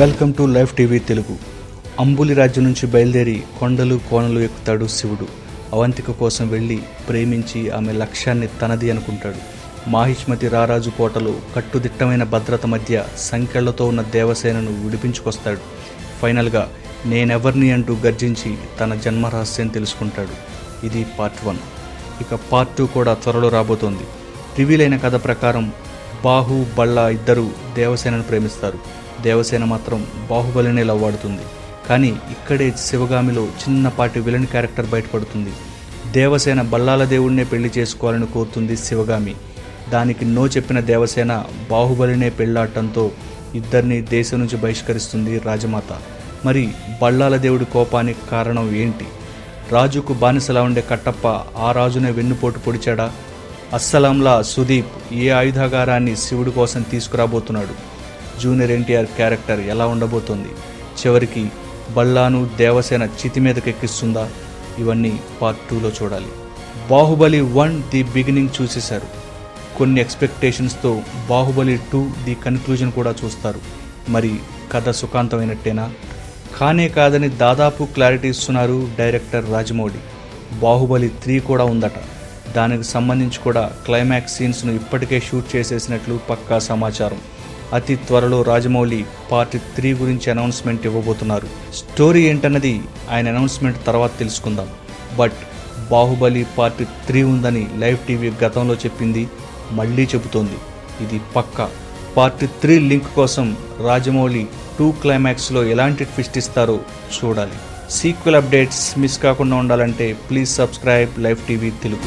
Welcome to live TV Telugu. అంబులి రాజ్యం నుంచి బయలుదేరి కొండలు కోనలు ఎక్కుతాడు శివుడు. అవంతిక కోసం వెళ్ళి ప్రేమించి ఆమె లక్ష్యాన్ని తనది అనుకుంటాడు. మాహిష్మతి రారాజు కోటలో కట్టుదిట్టమైన భద్రత మధ్య సంకెళ్లతో ఉన్న దేవసేనను విడిపించుకొస్తాడు. ఫైనల్గా నేనెవర్ని అంటూ గర్జించి తన జన్మరహస్యం తెలుసుకుంటాడు. ఇది పార్ట్ 1. ఇక పార్ట్ 2 కూడా త్వరలో రాబోతోంది. రివీల్ అయిన కథ ప్రకారం బాహు బళ్ళా ఇద్దరు దేవసేనను ప్రేమిస్తారు. దేవసేన మాత్రం బాహుబలినే లవ్వాడుతుంది. కానీ ఇక్కడే శివగామిలో చిన్నపాటి విలన్ క్యారెక్టర్ బయటపడుతుంది. దేవసేన బల్లాల దేవుడినే పెళ్లి చేసుకోవాలని కోరుతుంది శివగామి. దానికి నో చెప్పిన దేవసేన బాహుబలినే పెళ్లాడటంతో ఇద్దరిని దేశం నుంచి బహిష్కరిస్తుంది రాజమాత. మరి బల్లాల దేవుడి కోపానికి కారణం ఏంటి? రాజుకు బానిసలా ఉండే కట్టప్ప ఆ రాజునే వెన్నుపోటు పొడిచాడా? అస్సలాంలా సుదీప్ ఏ ఆయుధాగారాన్ని శివుడి కోసం తీసుకురాబోతున్నాడు? జూనియర్ ఎన్టీఆర్ క్యారెక్టర్ ఎలా ఉండబోతోంది? చివరికి బల్లాను దేవసేన చితి మీదకెక్కిస్తుందా? ఇవన్నీ పార్ట్ 2లో చూడాలి. బాహుబలి 1 ది బిగినింగ్ చూసేశారు. కొన్ని ఎక్స్పెక్టేషన్స్తో బాహుబలి 2 ది కన్క్లూజన్ కూడా చూస్తారు. మరి కథ సుఖాంతమైనట్టేనా? కానే కాదని దాదాపు క్లారిటీ ఇస్తున్నారు డైరెక్టర్ రాజమౌళి. బాహుబలి 3 కూడా ఉందట. దానికి సంబంధించి కూడా క్లైమాక్స్ సీన్స్ను ఇప్పటికే షూట్ చేసేసినట్లు పక్కా సమాచారం. అతి త్వరలో రాజమౌళి పార్ట్ 3 గురించి అనౌన్స్మెంట్ ఇవ్వబోతున్నారు. స్టోరీ ఏంటన్నది ఆయన అనౌన్స్మెంట్ తర్వాత తెలుసుకుందాం. బట్ బాహుబలి పార్ట్ 3 ఉందని లైవ్ టీవీ గతంలో చెప్పింది, మళ్ళీ చెబుతోంది. ఇది పక్కా. పార్ట్ 3 లింక్ కోసం రాజమౌళి 2 క్లైమాక్స్లో ఎలాంటి ట్విస్ట్ ఇస్తారో చూడాలి. సీక్వెల్ అప్డేట్స్ మిస్ కాకుండా ఉండాలంటే please subscribe live TV Telugu.